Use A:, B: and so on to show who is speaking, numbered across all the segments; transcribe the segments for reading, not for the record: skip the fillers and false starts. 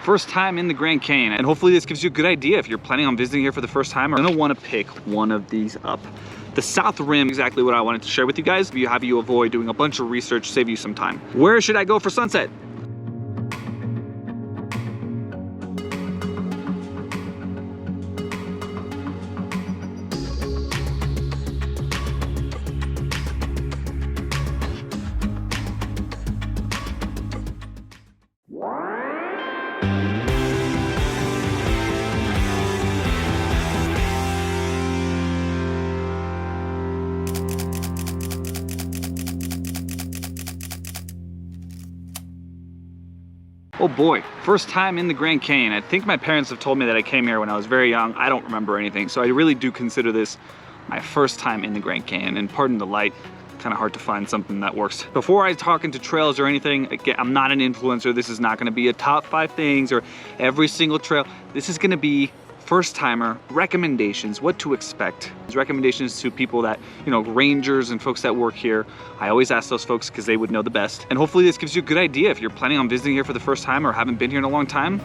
A: first time in the Grand Canyon, and hopefully this gives you a good idea if you're planning on visiting here for the first time. You're gonna want to pick one of these up. The south rim, exactly what I wanted to share with you guys. Have you avoid doing a bunch of research, save you some time. Where should I go for sunset? Oh boy, first time in the Grand Canyon. I think my parents have told me that I came here when I was very young. I don't remember anything, so I really do consider this my first time in the Grand Canyon. And pardon the light, kind of hard to find something that works. Before I talk into trails or anything, again, I'm not an influencer. This is not gonna be a top 5 things or every single trail. This is gonna be first timer recommendations, what to expect. Recommendations to people that, you know, rangers and folks that work here. I always ask those folks because they would know the best. And hopefully this gives you a good idea if you're planning on visiting here for the first time or haven't been here in a long time.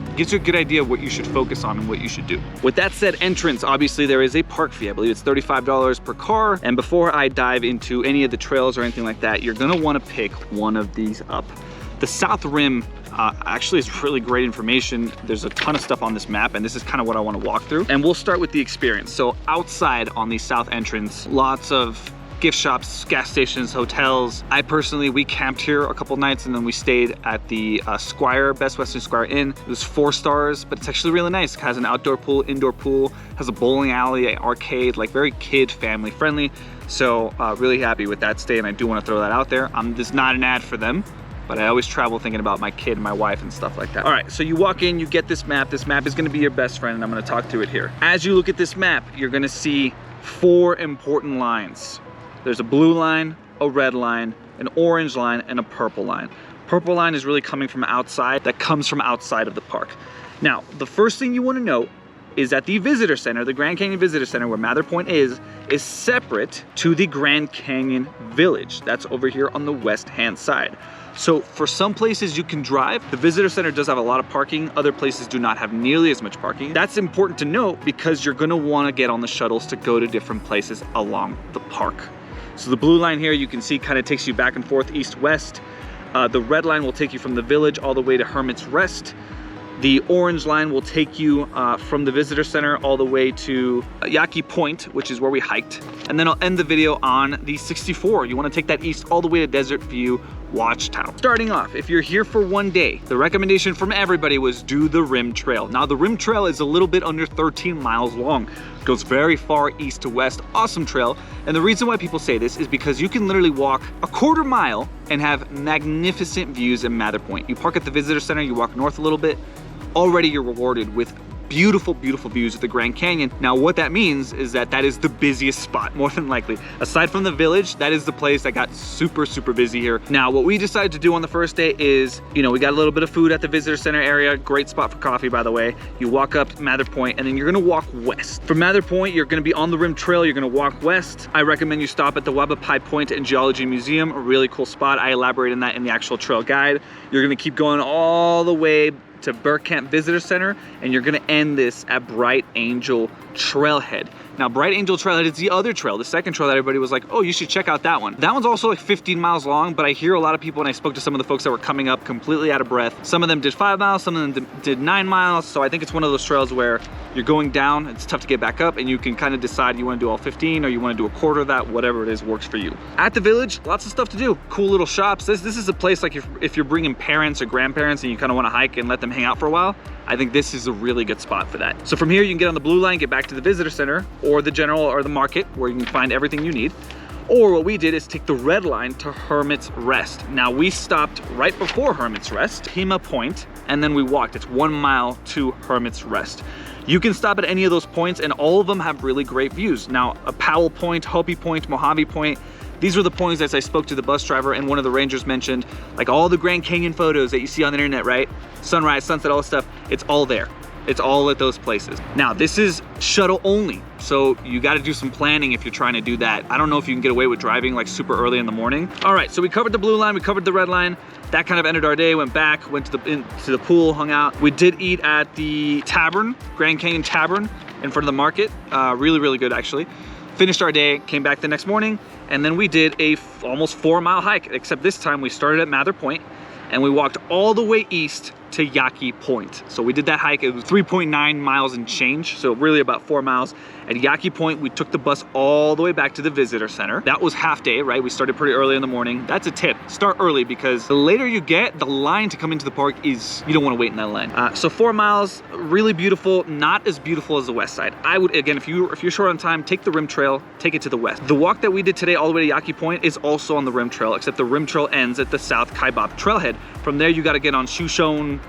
A: It gives you a good idea of what you should focus on and what you should do. With that said, entrance, obviously there is a park fee. I believe it's $35 per car. And before I dive into any of the trails or anything like that, you're gonna wanna pick one of these up. The south rim actually is really great information. There's a ton of stuff on this map, and this is kind of what I want to walk through. And we'll start with the experience. So outside on the south entrance, lots of gift shops, gas stations, hotels. We camped here a couple nights, and then we stayed at the Squire, Best Western Squire Inn. It was 4 stars, but it's actually really nice. It has an outdoor pool, indoor pool, has a bowling alley, an arcade, like very kid family friendly. So really happy with that stay, and I do want to throw that out there. This is not an ad for them, but I always travel thinking about my kid and my wife and stuff like that. All right, so you walk in, you get this map. This map is gonna be your best friend, and I'm gonna talk through it here. As you look at this map, you're gonna see 4 important lines. There's a blue line, a red line, an orange line, and a purple line. Purple line is really coming from outside, that comes from outside of the park. Now, the first thing you wanna know is that the visitor center, the Grand Canyon Visitor Center, where Mather Point is separate to the Grand Canyon Village. That's over here on the west-hand side. So for some places you can drive. The visitor center does have a lot of parking. Other places do not have nearly as much parking. That's important to note because you're gonna wanna get on the shuttles to go to different places along the park. So the blue line here, you can see, kind of takes you back and forth, east-west. The red line will take you from the village all the way to Hermits Rest. The orange line will take you from the visitor center all the way to Yaki Point, which is where we hiked. And then I'll end the video on the 64. You wanna take that east all the way to Desert View Watchtower. Starting off, if you're here for one day, the recommendation from everybody was do the Rim Trail. Now the Rim Trail is a little bit under 13 miles long. It goes very far east to west, awesome trail. And the reason why people say this is because you can literally walk a quarter mile and have magnificent views in Mather Point. You park at the visitor center, you walk north a little bit, already you're rewarded with beautiful, beautiful views of the Grand Canyon. Now what that means is that that is the busiest spot, more than likely. Aside from the village, that is the place that got super, super busy here. Now what we decided to do on the first day is, you know, we got a little bit of food at the visitor center area, great spot for coffee, by the way. You walk up Mather Point, and then you're gonna walk west. From Mather Point, you're gonna be on the Rim Trail, you're gonna walk west. I recommend you stop at the Wabapai Point and Geology Museum, a really cool spot. I elaborate on that in the actual trail guide. You're gonna keep going all the way to Burke Camp Visitor Center, and you're gonna end this at Bright Angel Trailhead. Now, Bright Angel Trailhead is the other trail, the second trail that everybody was like, oh, you should check out that one. That one's also like 15 miles long, but I hear a lot of people, and I spoke to some of the folks that were coming up completely out of breath. Some of them did 5 miles, some of them did 9 miles. So I think it's one of those trails where you're going down, it's tough to get back up, and you can kind of decide you wanna do all 15 or you wanna do a quarter of that, whatever it is works for you. At the village, lots of stuff to do. Cool little shops. This is a place like if you're bringing parents or grandparents and you kind of wanna hike and let them hang out for a while, I think this is a really good spot for that. So from here, you can get on the blue line, get back to the visitor center or the general or the market where you can find everything you need. Or what we did is take the red line to Hermits Rest. Now we stopped right before Hermits Rest, Pima Point, and then we walked. It's 1 mile to Hermits Rest. You can stop at any of those points, and all of them have really great views. Now, a Powell Point, Hopi Point, Mojave Point, these were the points as I spoke to the bus driver and one of the rangers mentioned, like all the Grand Canyon photos that you see on the internet, right? Sunrise, sunset, all this stuff, it's all there. It's all at those places. Now, this is shuttle only, so you gotta do some planning if you're trying to do that. I don't know if you can get away with driving like super early in the morning. All right, so we covered the blue line, we covered the red line. That kind of ended our day. Went back, went to the pool, hung out. We did eat at the tavern, Grand Canyon Tavern, in front of the market. Really, really good actually. Finished our day, came back the next morning, and then we did a almost 4-mile hike, except this time we started at Mather Point and we walked all the way east to Yaki Point. So we did that hike. It was 3.9 miles and change, so really about 4 miles. At Yaki Point, we took the bus all the way back to the visitor center. That was half day, right? We started pretty early in the morning. That's a tip. Start early, because the later you get, the line to come into the park is, you don't want to wait in that line. So 4 miles, really beautiful, not as beautiful as the west side. I would, again, if you're short on time, take the rim trail, take it to the west. The walk that we did today all the way to Yaki Point is also on the rim trail, except the rim trail ends at the South Kaibab trailhead. From there, you got to get on Shushon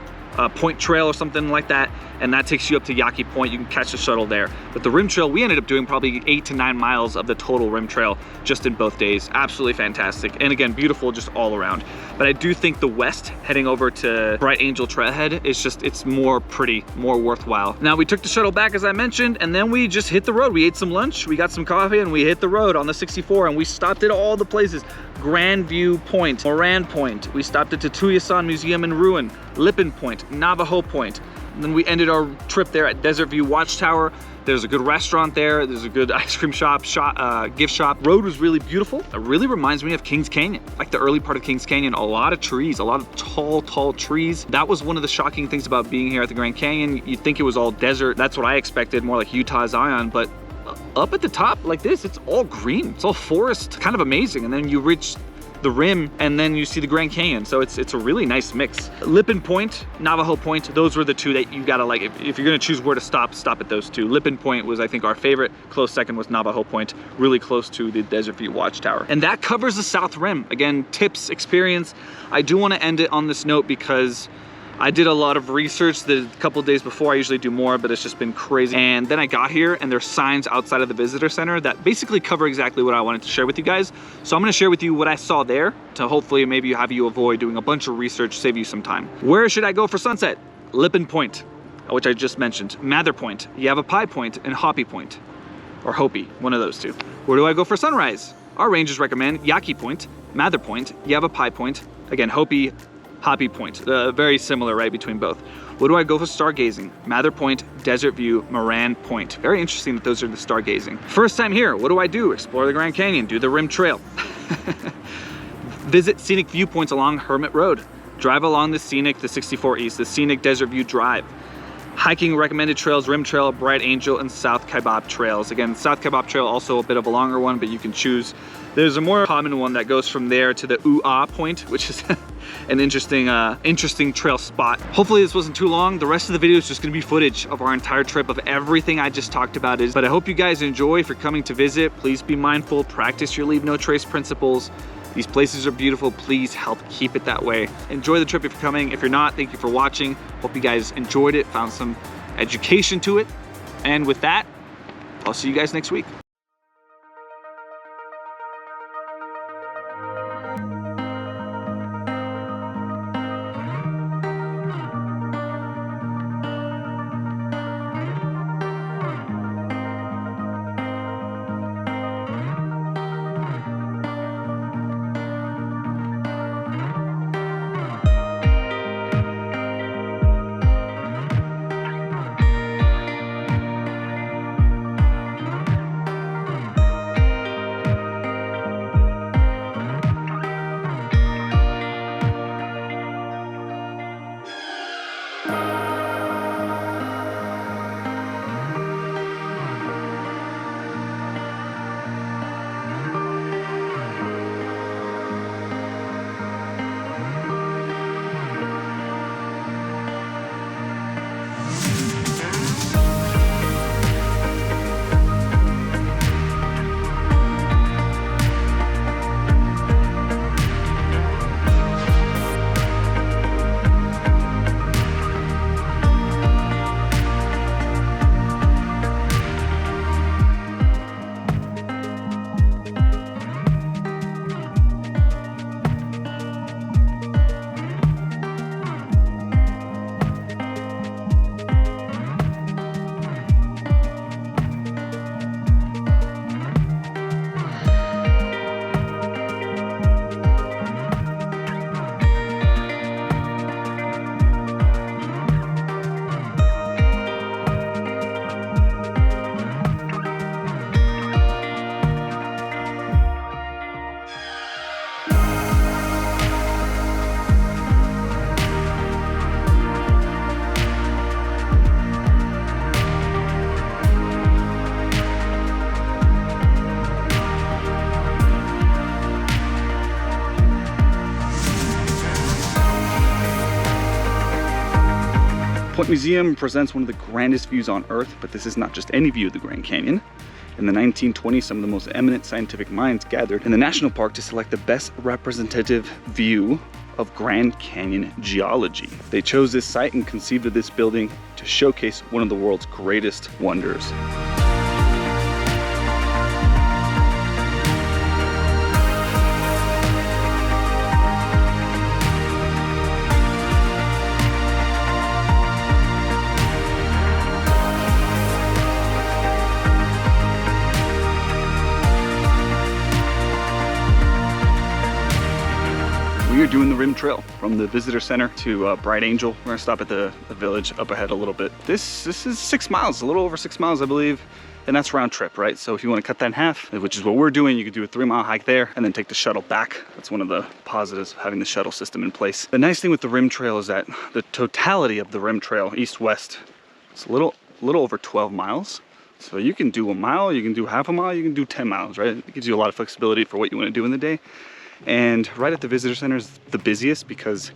A: Point Trail or something like that, and that takes you up to Yaki Point. You can catch the shuttle there. But the rim trail, we ended up doing probably 8 to 9 miles of the total rim trail just in both days. Absolutely fantastic, and again, beautiful just all around. But I do think the west, heading over to Bright Angel Trailhead, is just, it's more pretty, more worthwhile. Now, we took the shuttle back, as I mentioned, and then we just hit the road. We ate some lunch, we got some coffee, and we hit the road on the 64, and we stopped at all the places. Grand View Point, Moran Point. We stopped at Tutuyasan Museum and Ruin, Lippin Point, Navajo Point. And then we ended our trip there at Desert View Watchtower. There's a good restaurant there. There's a good ice cream shop, gift shop. Road was really beautiful. It really reminds me of Kings Canyon, like the early part of Kings Canyon. A lot of trees, a lot of tall trees. That was one of the shocking things about being here at the Grand Canyon. You'd think it was all desert. That's what I expected, more like Utah Zion, but up at the top like this, it's all green, it's all forest, kind of amazing. And then you reach the rim and then you see the Grand Canyon, so it's a really nice mix. Lippin Point, Navajo Point, those were the two that you gotta, like, if you're gonna choose where to stop at those two. Lippin Point was, I think, our favorite. Close second was Navajo Point, really close to the Desert View Watchtower. And that covers the South Rim. Again, tips, experience. I do want to end it on this note because I did a lot of research the couple days before. I usually do more, but it's just been crazy. And then I got here and there's signs outside of the visitor center that basically cover exactly what I wanted to share with you guys. So I'm gonna share with you what I saw there to hopefully maybe have you avoid doing a bunch of research, save you some time. Where should I go for sunset? Lippin Point, which I just mentioned, Mather Point, Yavapai Point, and Hopi Point, or Hopi, one of those two. Where do I go for sunrise? Our rangers recommend Yaki Point, Mather Point, Yavapai Point, again, Hopi Point. Very similar, right, between both. Where do I go for stargazing? Mather Point, Desert View, Moran Point. Very interesting that those are the stargazing. First time here, what do I do? Explore the Grand Canyon, do the rim trail. Visit scenic viewpoints along Hermit Road. Drive along the 64 East, the scenic Desert View Drive. Hiking recommended trails, Rim Trail, Bright Angel, and South Kaibab trails. Again, South Kaibab trail, also a bit of a longer one, but you can choose. There's a more common one that goes from there to the Ua Point, which is an interesting trail spot. Hopefully this wasn't too long. The rest of the video is just gonna be footage of our entire trip, of everything I just talked about. But I hope you guys enjoy. If you're coming to visit, please be mindful, practice your leave no trace principles. These places are beautiful. Please help keep it that way. Enjoy the trip if you're coming. If you're not, thank you for watching. Hope you guys enjoyed it, found some education to it. And with that, I'll see you guys next week. Point Museum presents one of the grandest views on Earth, but this is not just any view of the Grand Canyon. In the 1920s, some of the most eminent scientific minds gathered in the national park to select the best representative view of Grand Canyon geology. They chose this site and conceived of this building to showcase one of the world's greatest wonders. We are doing the Rim Trail from the visitor center to Bright Angel. We're gonna stop at the village up ahead a little bit. This is 6 miles, a little over 6 miles, I believe. And that's round trip, right? So if you wanna cut that in half, which is what we're doing, you could do a 3-mile hike there and then take the shuttle back. That's one of the positives of having the shuttle system in place. The nice thing with the Rim Trail is that the totality of the Rim Trail, east-west, it's a little over 12 miles. So you can do a mile, you can do half a mile, you can do 10 miles, right? It gives you a lot of flexibility for what you wanna do in the day. And right at the visitor center is the busiest because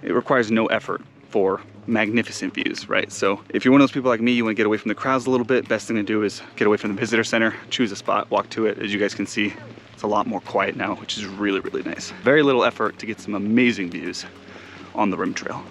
A: it requires no effort for magnificent views, right? So if you're one of those people like me, you want to get away from the crowds a little bit, best thing to do is get away from the visitor center, choose a spot, walk to it. As you guys can see, it's a lot more quiet now, which is really, really nice. Very little effort to get some amazing views on the Rim Trail.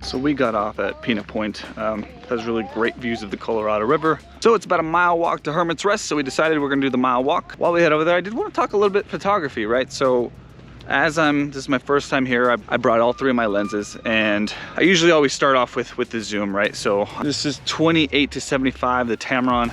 A: So we got off at Pima Point. Has really great views of the Colorado River. So it's about a mile walk to Hermits Rest. So we decided we're gonna do the mile walk. While we head over there, I did want to talk a little bit photography, right? So this is my first time here, I brought all 3 of my lenses, and I usually always start off with the zoom, right? So this is 28 to 75, the Tamron.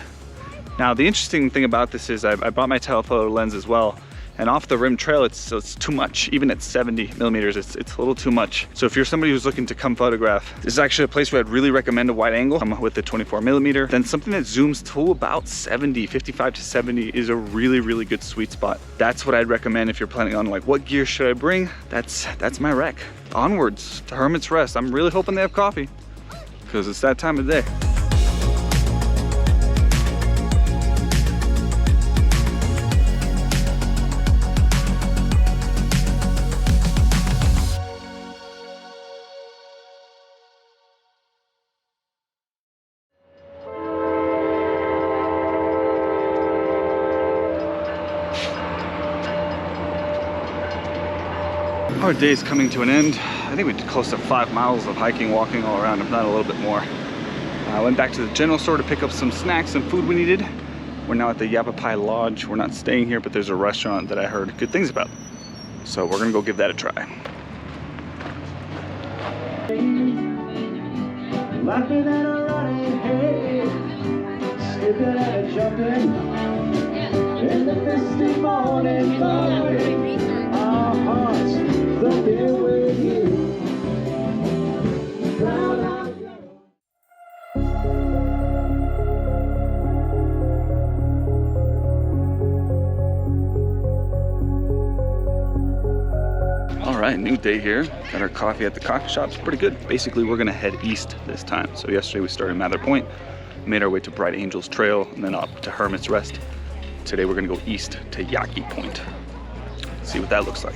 A: Now the interesting thing about this is I brought my telephoto lens as well. And off the Rim Trail, it's too much. Even at 70 millimeters, it's a little too much. So if you're somebody who's looking to come photograph, this is actually a place where I'd really recommend a wide angle. Come with the 24 millimeter. Then something that zooms to about 70, 55 to 70 is a really, really good sweet spot. That's what I'd recommend if you're planning on like, what gear should I bring? That's my rec. Onwards to Hermit's Rest. I'm really hoping they have coffee because it's that time of day. Our day is coming to an end. I think we did close to 5 miles of hiking, walking all around, if not a little bit more. I went back to the general store to pick up some snacks and food we needed. We're now at the Yavapai Lodge. We're not staying here, but there's a restaurant that I heard good things about. So we're gonna go give that a try. Laughing at a running head, skipping and jumping in the misty morning light. Our hearts thumping with you. All right, new day here. Got our coffee at the coffee shop. It's pretty good. Basically, we're gonna head east this time. So yesterday we started Mather Point, made our way to Bright Angels Trail, and then up to Hermits Rest. Today we're gonna go east to Yaki Point. See what that looks like.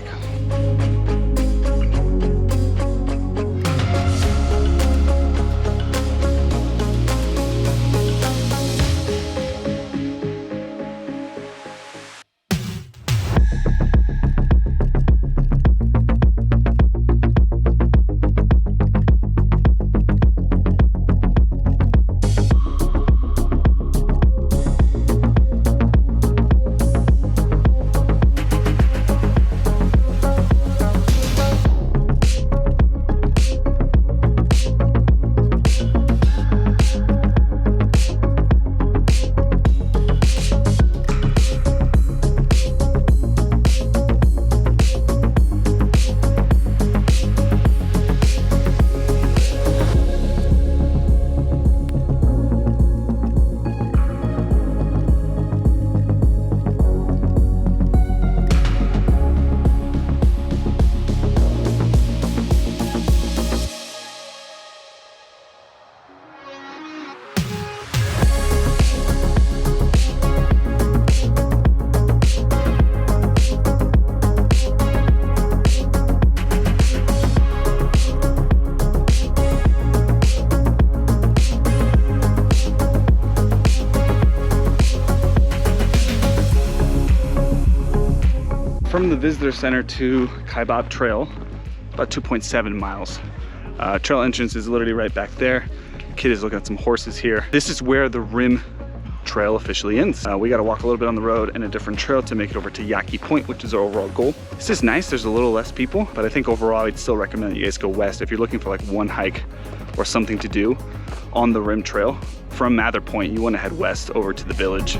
A: From the visitor center to Kaibab Trail, about 2.7 miles. Trail entrance is literally right back there. Kid is looking at some horses here. This is where the Rim Trail officially ends. We got to walk a little bit on the road and a different trail to make it over to Yaki Point, which is our overall goal. This is nice. There's a little less people, but I think overall I'd still recommend that you guys go west if you're looking for like one hike or something to do on the Rim Trail. From Mather Point, you want to head west over to the village.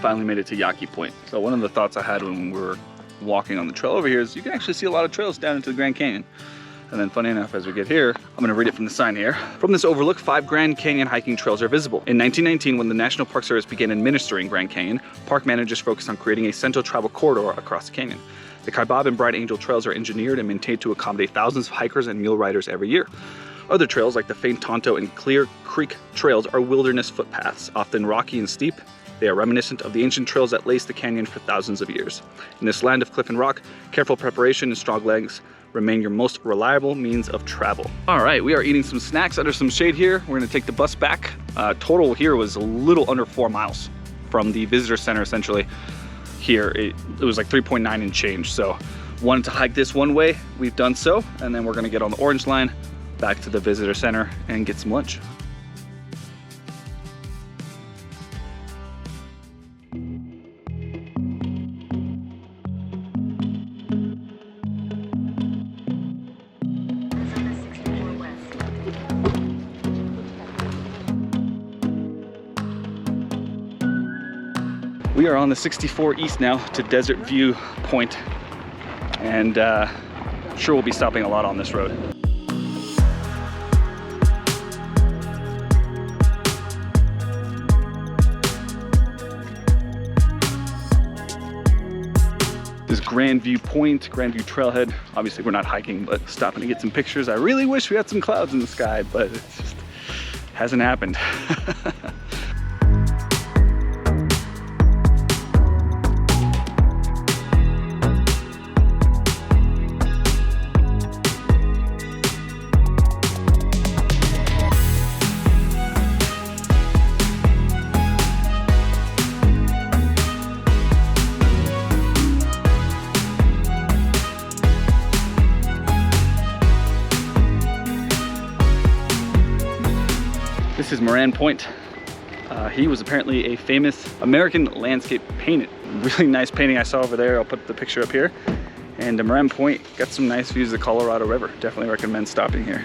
A: Finally made it to Yaki Point. So one of the thoughts I had when we were walking on the trail over here is you can actually see a lot of trails down into the Grand Canyon. And then funny enough, as we get here, I'm gonna read it from the sign here. From this overlook, 5 Grand Canyon hiking trails are visible. In 1919, when the National Park Service began administering Grand Canyon, park managers focused on creating a central travel corridor across the canyon. The Kaibab and Bright Angel trails are engineered and maintained to accommodate thousands of hikers and mule riders every year. Other trails like the Faint Tonto and Clear Creek trails are wilderness footpaths, often rocky and steep. They are reminiscent of the ancient trails that lace the canyon for thousands of years. In this land of cliff and rock, careful preparation and strong legs remain your most reliable means of travel. All right, we are eating some snacks under some shade here. We're gonna take the bus back. Total here was a little under 4 miles from the visitor center, essentially. Here, it was like 3.9 and change. So wanted to hike this one way, we've done so, and then we're gonna get on the orange line back to the visitor center and get some lunch. We are on the 64 East now to Desert View Point, and sure we'll be stopping a lot on this road. This Grand View Point, Grand View Trailhead. Obviously we're not hiking, but stopping to get some pictures. I really wish we had some clouds in the sky, but it just hasn't happened. This is Moran Point. He was apparently a famous American landscape painter. Really nice painting I saw over there. I'll put the picture up here. And Moran Point got some nice views of the Colorado River. Definitely recommend stopping here.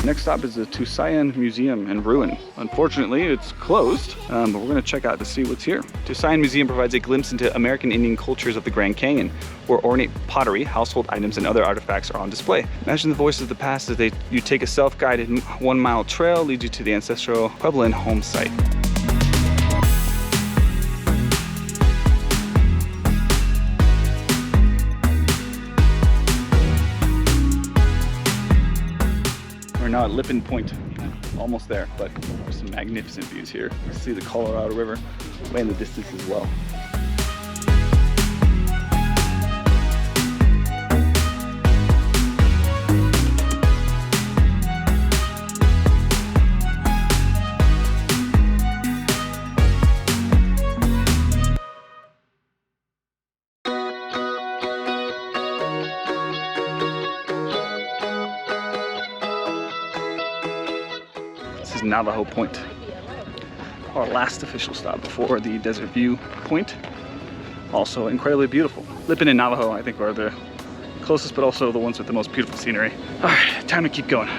A: Next stop is the Tusayan Museum and Ruin. Unfortunately, it's closed, but we're gonna check out to see what's here. Tusayan Museum provides a glimpse into American Indian cultures of the Grand Canyon, where ornate pottery, household items, and other artifacts are on display. Imagine the voices of the past as you take a self-guided 1-mile trail, leads you to the ancestral Puebloan home site. We're now at Lippin Point, almost there, but there's some magnificent views here. You see the Colorado River way in the distance as well. This is Navajo Point, our last official stop before the Desert View Point. Also incredibly beautiful. Lippin and Navajo, I think, are the closest, but also the ones with the most beautiful scenery. All right, time to keep going.